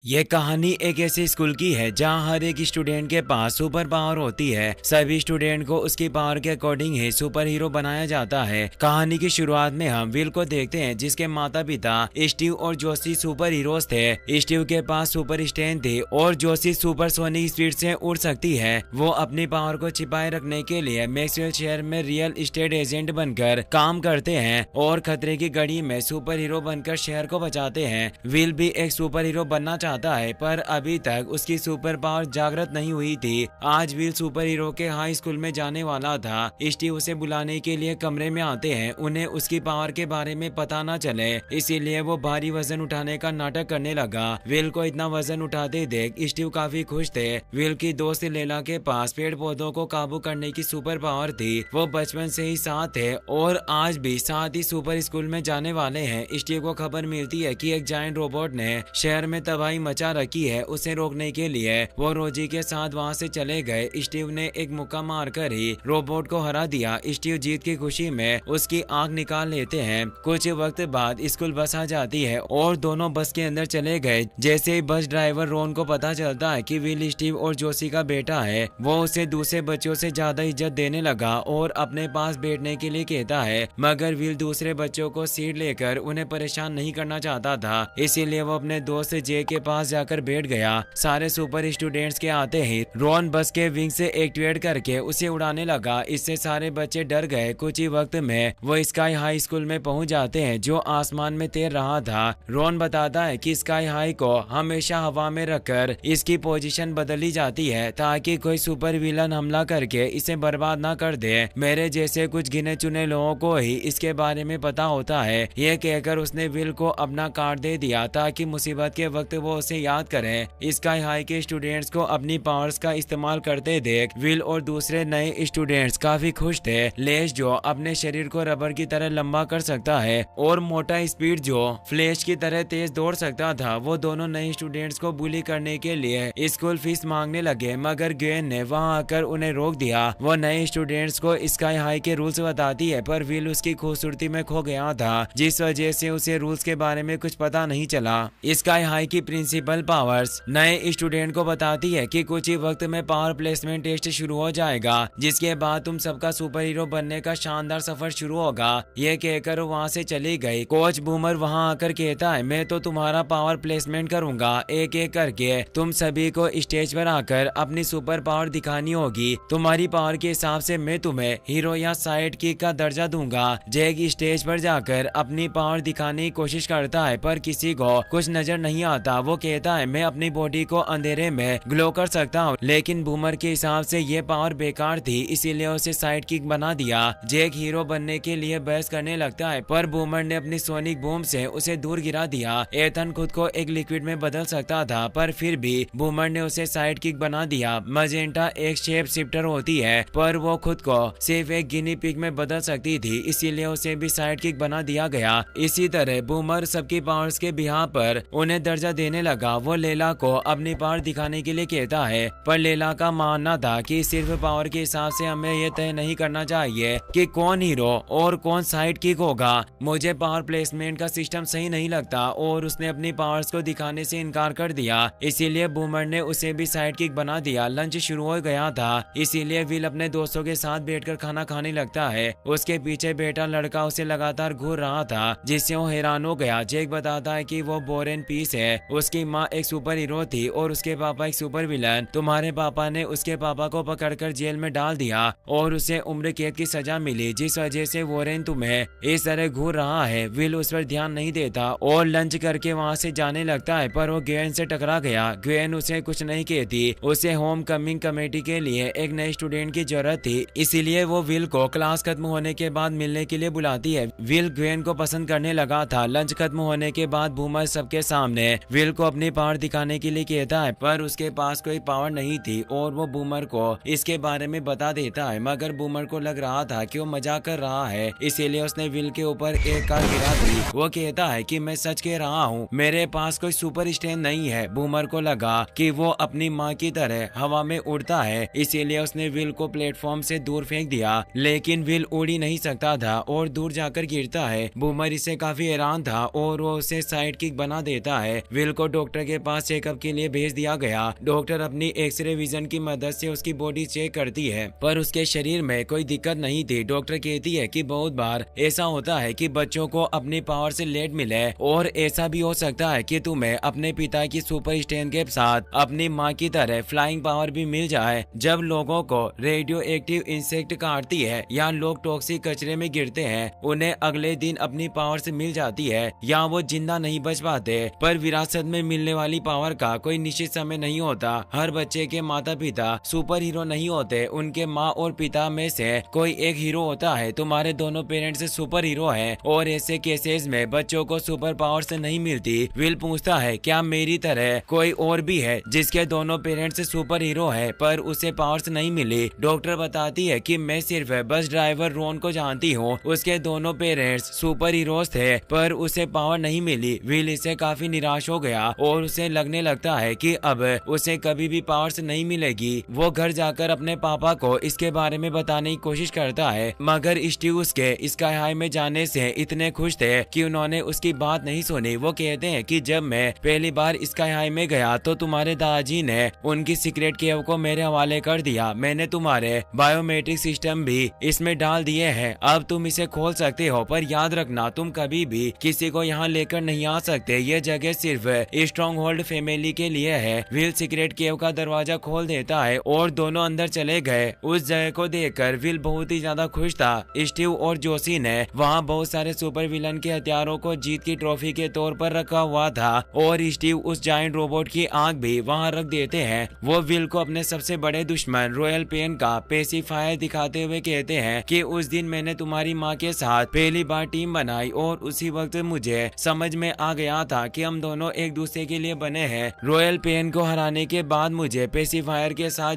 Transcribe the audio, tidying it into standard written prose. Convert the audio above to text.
ये कहानी एक ऐसे स्कूल की है जहां हर एक स्टूडेंट के पास सुपर पावर होती है। सभी स्टूडेंट को उसकी पावर के अकॉर्डिंग ही सुपर हीरो बनाया जाता है। कहानी की शुरुआत में हम विल को देखते हैं जिसके माता पिता स्टीव और जोशी सुपर हीरोज थे। स्टीव के पास सुपर स्ट्रेंथ थी और जोशी सुपर सोनिक स्पीड से उड़ सकती है। वो अपनी पावर को छिपाए रखने के लिए मैक्सवेल शहर में रियल एस्टेट एजेंट बनकर काम करते हैं और खतरे की घड़ी में सुपर हीरो बनकर शहर को बचाते हैं। विल भी एक सुपर हीरो बनना चाहता है पर अभी तक उसकी सुपर पावर जागृत नहीं हुई थी। आज विल सुपर हीरो के हाई स्कूल में जाने वाला था। स्टीव उसे बुलाने के लिए कमरे में आते हैं। उन्हें उसकी पावर के बारे में पता न चले इसीलिए वो भारी वजन उठाने का नाटक करने लगा। विल को इतना वजन उठाते देख स्टीव काफी खुश थे। विल की दोस्त लेला के पास पेड़ पौधों को काबू करने की सुपर पावर थी। वो बचपन से ही साथ है और आज भी साथ ही सुपर स्कूल में जाने वाले हैं। स्टीव को खबर मिलती है कि एक जायंट रोबोट ने शहर में तबाही मचा रखी है। उसे रोकने के लिए वो रोजी के साथ वहां से चले गए। स्टीव ने एक मुक्का मारकर ही रोबोट को हरा दिया। स्टीव जीत की खुशी में उसकी आंख निकाल लेते हैं। कुछ वक्त बाद स्कूल बस आ जाती है और दोनों बस के अंदर चले गए। जैसे ही बस ड्राइवर रोन को पता चलता है कि विल स्टीव और जोशी का बेटा है, वो उसे दूसरे बच्चों से ज्यादा इज्जत देने लगा और अपने पास बैठने के लिए कहता है। मगर विल दूसरे बच्चों को सीट लेकर उन्हें परेशान नहीं करना चाहता था, इसीलिए वो अपने दोस्त जे के पास जाकर बैठ गया। सारे सुपर स्टूडेंट्स के आते ही रॉन बस के विंग से एक्टिवेट करके उसे उड़ाने लगा। इससे सारे बच्चे डर गए। कुछ ही वक्त में वो स्काई हाई स्कूल में पहुंच जाते हैं जो आसमान में तैर रहा था। रॉन बताता है कि स्काई हाई को हमेशा हवा में रखकर इसकी पोजीशन बदली जाती है ताकि कोई सुपर विलन हमला करके इसे बर्बाद ना कर दे। मेरे जैसे कुछ गिने चुने लोगों को ही इसके बारे में पता होता है। ये कहकर उसने विल को अपना कार्ड दे दिया ताकि मुसीबत के वक्त वो उसे याद करें। स्काई हाई के स्टूडेंट्स को अपनी पावर्स का इस्तेमाल करते देख विल और दूसरे नए स्टूडेंट्स काफी खुश थे। लेस जो अपने शरीर को रबर की तरह लंबा कर सकता है और मोटा स्पीड जो फ्लैश की तरह तेज दौड़ सकता था, वो दोनों नए स्टूडेंट्स को बुली करने के लिए स्कूल फीस मांगने लगे। मगर ग्वेन ने वहां आकर उन्हें रोक दिया। वो नए स्टूडेंट्स को स्काई हाई के रूल्स बताती है पर विल उसकी खूबसूरती में खो गया था जिस वजह से उसे रूल्स के बारे में कुछ पता नहीं चला। स्काई हाई की प्रिंसिपल पावर्स नए स्टूडेंट को बताती है कि कुछ ही वक्त में पावर प्लेसमेंट टेस्ट शुरू हो जाएगा जिसके बाद तुम सबका सुपर हीरो बनने का शानदार सफर शुरू होगा। ये कहकर वहाँ से चली गई। कोच बूमर वहाँ आकर कहता है मैं तो तुम्हारा पावर प्लेसमेंट करूंगा। एक एक करके तुम सभी को स्टेज पर आकर अपनी सुपर पावर दिखानी होगी। तुम्हारी पावर के हिसाब से मैं तुम्हें हीरो या साइड किक का दर्जा दूंगा। जैक स्टेज पर जाकर अपनी पावर दिखाने की कोशिश करता है पर किसी को कुछ नजर नहीं आता। वो कहता है मैं अपनी बॉडी को अंधेरे में ग्लो कर सकता हूँ, लेकिन बूमर के हिसाब से ये पावर बेकार थी इसीलिए उसे साइड किक बना दिया। जैक हीरो बनने के लिए बहस करने लगता है पर बूमर ने अपनी सोनिक बूम से उसे दूर गिरा दिया। एथन खुद को एक लिक्विड में बदल सकता था पर फिर भी बूमर ने उसे साइड किक बना दिया। मजेंटा एक शेप शिफ्टर होती है पर वो खुद को सिर्फ एक गिनी पिग में बदल सकती थी इसीलिए उसे भी साइड किक बना दिया गया। इसी तरह बूमर सबकी पावर्स के बिहार पर उन्हें दर्जा देने लगा। वो लेला को अपनी पावर दिखाने के लिए कहता है पर लेला का मानना था कि सिर्फ पावर के हिसाब से हमें यह तय नहीं करना चाहिए कि कौन हीरो और कौन साइड किक होगा। मुझे पावर प्लेसमेंट का सिस्टम सही नहीं लगता और उसने अपनी पावर्स को दिखाने से इनकार कर दिया। इसीलिए बूमर ने उसे भी साइड किक बना दिया। लंच शुरू हो गया था इसीलिए विल अपने दोस्तों के साथ बैठकर खाना खाने लगता है। उसके पीछे बैठा लड़का उसे लगातार घूर रहा था जिससे वो हैरान हो गया। जैक बताता है कि वो बोरेन पीस है। उसकी माँ एक सुपर हीरो थी और उसके पापा एक सुपर विलन। तुम्हारे पापा ने उसके पापा को पकड़कर जेल में डाल दिया और उसे उम्र कैद की सजा मिली जिस वजह से वोरेन तुम्हें इस तरह घूर रहा है। विल उस पर ध्यान नहीं देता और लंच करके वहाँ से जाने लगता है पर वो ग्वेन से टकरा गया। ग्वेन उसे कुछ नहीं कहती। उसे होम कमिंग कमेटी के लिए एक नए स्टूडेंट की जरूरत थी इसीलिए वो विल को क्लास खत्म होने के बाद मिलने के लिए बुलाती है। विल ग्वेन को पसंद करने लगा था। लंच खत्म होने के बाद बूमर सबके सामने विल को अपनी पावर दिखाने के लिए कहता है पर उसके पास कोई पावर नहीं थी और वो बूमर को इसके बारे में बता देता है। मगर बूमर को लग रहा था कि वो मजाक कर रहा है इसीलिए उसने विल के ऊपर एक कार गिरा दी। वो कहता है कि मैं सच कह रहा हूँ, मेरे पास कोई सुपर स्ट्रेंथ नहीं है। बूमर को लगा कि वो अपनी माँ की तरह हवा में उड़ता है इसीलिए उसने विल को प्लेटफॉर्म से दूर फेंक दिया, लेकिन विल उड़ ही नहीं सकता था और दूर जाकर गिरता है। बूमर इससे काफी हैरान था और वो उसे साइड किक बना देता है। विल को डॉक्टर के पास चेकअप के लिए भेज दिया गया। डॉक्टर अपनी एक्सरे विजन की मदद से उसकी बॉडी चेक करती है, पर उसके शरीर में कोई दिक्कत नहीं थी। डॉक्टर कहती है कि बहुत बार ऐसा होता है कि बच्चों को अपनी पावर से लेट मिले, और ऐसा भी हो सकता है कि तुम्हें अपने पिता की सुपर स्ट्रेंथ के साथ अपनी माँ की तरह फ्लाइंग पावर भी मिल जाए। जब लोगों को रेडियो एक्टिव इंसेक्ट काटती है या लोग टॉक्सिक कचरे में गिरते हैं, उन्हें अगले दिन अपनी पावर से मिल जाती है या वो जिंदा नहीं बच पाते। पर विरासत में मिलने वाली पावर का कोई निश्चित समय नहीं होता। हर बच्चे के माता पिता सुपर हीरो नहीं होते, उनके माँ और पिता में से कोई एक हीरो होता है। तुम्हारे दोनों पेरेंट्स सुपर हीरो है, और ऐसे केसेस में बच्चों को सुपर पावर से नहीं मिलती। विल पूछता है, क्या मेरी तरह कोई और भी है जिसके दोनों पेरेंट्स सुपर हीरो है पर उसे पावर्स नहीं मिली? डॉक्टर बताती है कि मैं सिर्फ बस ड्राइवर रोन को जानती हूँ, उसके दोनों पेरेंट्स सुपर हीरोज थे पर उसे पावर नहीं मिली। विल इससे काफी निराश हो गया और उसे लगने लगता है कि अब उसे कभी भी पावर्स नहीं मिलेगी। वो घर जाकर अपने पापा को इसके बारे में बताने की कोशिश करता है, मगर स्टीव उसके स्काई हाई में जाने से इतने खुश थे कि उन्होंने उसकी बात नहीं सुनी। वो कहते हैं कि जब मैं पहली बार स्काई हाई में गया तो तुम्हारे दादाजी ने उनकी सीक्रेट केव को मेरे हवाले कर दिया। मैंने तुम्हारे बायोमेट्रिक सिस्टम भी इसमें डाल दिए हैं, अब तुम इसे खोल सकते हो, पर याद रखना तुम कभी भी किसी को यहाँ लेकर नहीं आ सकते। ये जगह सिर्फ स्ट्रॉन्ग होल्ड फैमिली के लिए है। विल सीक्रेट केव का दरवाजा खोल देता है और दोनों अंदर चले गए। उस जगह को देखकर विल बहुत ही ज्यादा खुश था। स्टीव और जोशी ने वहाँ बहुत सारे सुपर विलन के हथियारों को जीत की ट्रॉफी के तौर पर रखा हुआ था, और स्टीव उस जायंट रोबोट की आंख भी वहाँ रख देते हैं। वो विल को अपने सबसे बड़े दुश्मन रॉयल पेन का पेसिफायर दिखाते हुए कहते हैं कि उस दिन मैंने तुम्हारी माँ के साथ पहली बार टीम बनाई और उसी वक्त मुझे समझ में आ गया था कि हम दोनों एक दूसरे के लिए बने हैं। रॉयल पेन को हराने के बाद मुझे पेसिफायर के साथ